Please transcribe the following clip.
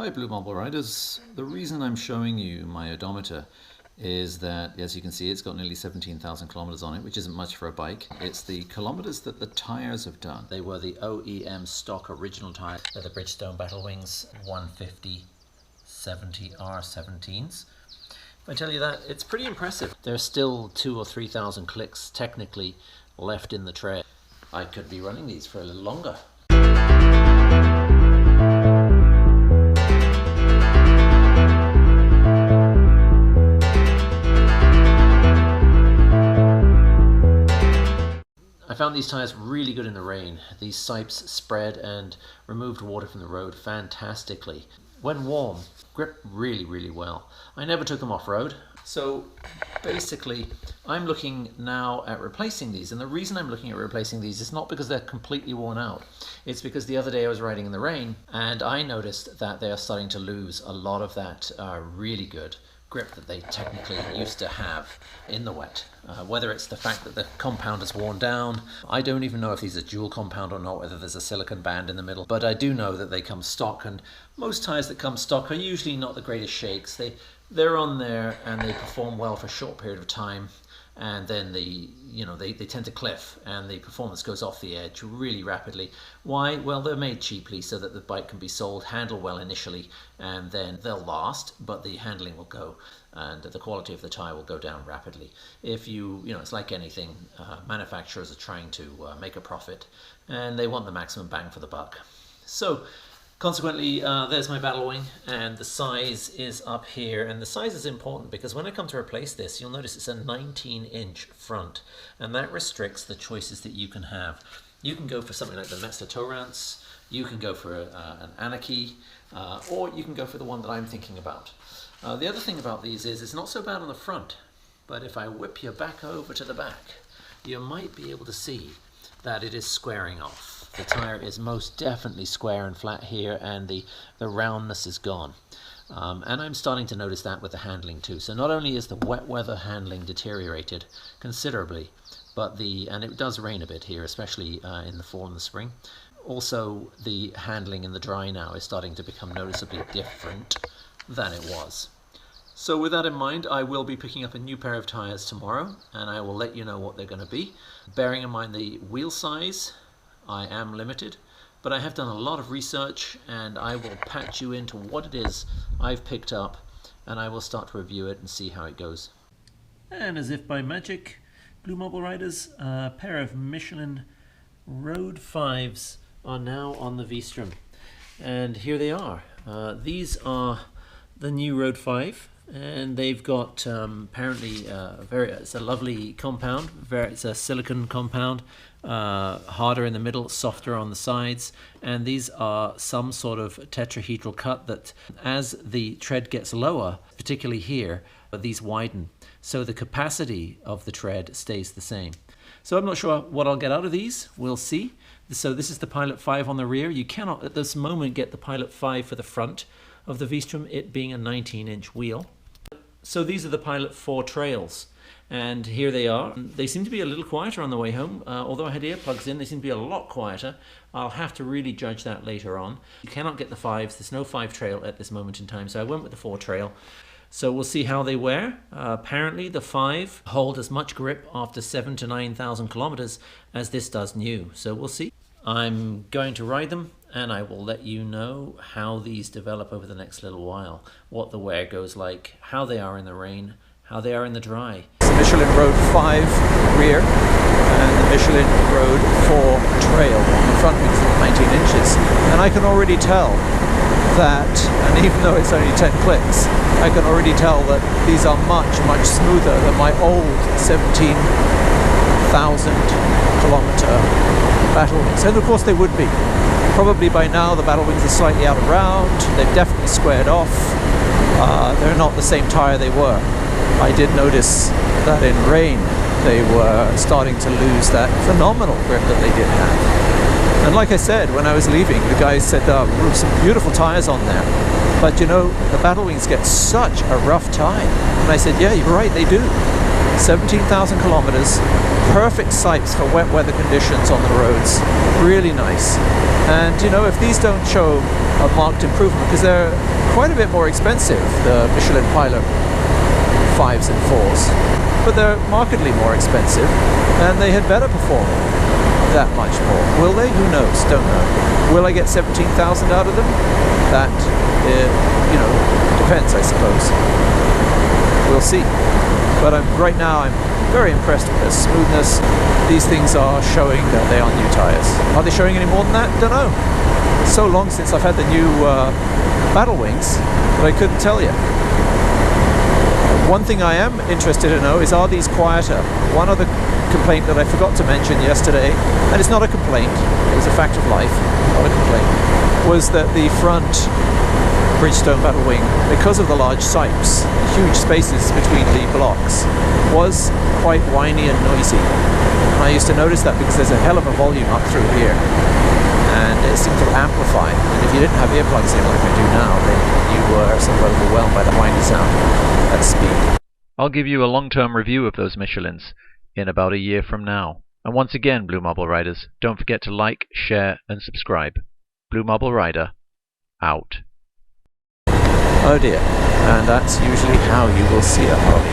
Hi Blue Marble Riders. The reason I'm showing you my odometer is that, as you can see, it's got nearly 17,000 kilometers on it, which isn't much for a bike. It's the kilometers that the tires have done. They were the OEM stock original tires. They're the Bridgestone Battlewings 150 70 R17s. If I tell you that, it's pretty impressive. There's still 2,000 or 3,000 clicks technically left in the tread. I could be running these for a little longer. I found these tyres really good in the rain. These sipes spread and removed water from the road fantastically. When warm, grip really well. I never took them off-road. So basically, I'm looking now at replacing these. And the reason I'm looking at replacing these is not because they're completely worn out. It's because the other day I was riding in the rain and I noticed that they are starting to lose a lot of that really good grip that they technically used to have in the wet. Whether it's the fact that the compound is worn down, I don't even know if these are dual compound or not, whether there's a silicone band in the middle, but I do know that they come stock, and most tires that come stock are usually not the greatest shakes. They're on there and they perform well for a short period of time, and then they tend to cliff and the performance goes off the edge really rapidly. Why? Well, they're made cheaply so that the bike can be sold, handle well initially, and then they'll last, but the handling will go and the quality of the tire will go down rapidly. If it's like anything, manufacturers are trying to make a profit and they want the maximum bang for the buck. So consequently, there's my Battlewing, and the size is up here, and the size is important because when I come to replace this, you'll notice it's a 19-inch front, and that restricts the choices that you can have. You can go for something like the Metzler Torrance, you can go for an Anarchy, or you can go for the one that I'm thinking about. The other thing about these is it's not so bad on the front, but if I whip you back over to the back, you might be able to see that it is squaring off. The tire is most definitely square and flat here, and the roundness is gone. And I'm starting to notice that with the handling too. So not only is the wet weather handling deteriorated considerably, but and it does rain a bit here, especially in the fall and the spring. Also, the handling in the dry now is starting to become noticeably different than it was. So with that in mind, I will be picking up a new pair of tires tomorrow, and I will let you know what they're going to be. Bearing in mind the wheel size, I am limited, but I have done a lot of research, and I will patch you into what it is I've picked up, and I will start to review it and see how it goes. And as if by magic, Blue Marble Riders, a pair of Michelin Road 5s are now on the Vstrom, and here they are. These are the new Road 5, and they've got apparently it's a lovely compound. It's a silicone compound, harder in the middle, softer on the sides, and these are some sort of tetrahedral cut that as the tread gets lower, particularly here, these widen, so the capacity of the tread stays the same. So I'm not sure what I'll get out of these. We'll see. So this is the Pilot 5 on the rear. You cannot at this moment get the Pilot 5 for the front of the Vstrom, it being a 19-inch wheel. So these are the Pilot 4 trails, and here they are. They seem to be a little quieter on the way home. Although I had earplugs in, they seem to be a lot quieter. I'll have to really judge that later on. You cannot get the 5s. There's no 5 trail at this moment in time, so I went with the 4 trail. So we'll see how they wear. Apparently the 5 hold as much grip after 7,000 to 9,000 kilometers as this does new. So we'll see. I'm going to ride them, and I will let you know how these develop over the next little while, what the wear goes like, how they are in the rain, how they are in the dry. It's the Michelin Road 5 rear and the Michelin Road 4 trail. The front wings are 19 inches, and I can already tell that, and even though it's only 10 clicks, I can already tell that these are much smoother than my old 17,000 kilometer Battlewings, and of course they would be. Probably by now the Battlewings are slightly out of round, they've definitely squared off, they're not the same tire they were. I did notice that in rain they were starting to lose that phenomenal grip that they did have. And like I said, when I was leaving, the guy said some beautiful tires on there, but you know, the Battlewings get such a rough time. And I said, yeah, you're right, they do. 17,000 kilometers, perfect sipes for wet weather conditions on the roads. Really nice. And you know, if these don't show a marked improvement, because they're quite a bit more expensive, the Michelin Pilot 5s and 4s, but they're markedly more expensive, and they had better perform that much more. Will they? Who knows? Don't know. Will I get 17,000 out of them? That, you know, depends, I suppose. We'll see. But right now I'm very impressed with their smoothness. These things are showing that they are new tyres. Are they showing any more than that? Don't know. It's so long since I've had the new Battlewings that I couldn't tell you. One thing I am interested to know is, are these quieter? One other complaint that I forgot to mention yesterday, and it's not a complaint, it was a fact of life, not a complaint, was that the front Bridgestone Battlewing, because of the large sipes, huge spaces between the blocks, was quite whiny and noisy. And I used to notice that because there's a hell of a volume up through here, and it seemed to amplify. And if you didn't have earplugs in like I do now, then you were somewhat overwhelmed by the whiny sound at speed. I'll give you a long-term review of those Michelins in about a year from now. And once again, Blue Marble Riders, don't forget to like, share and subscribe. Blue Marble Rider, out. Oh dear, and that's usually how you will see a hobby.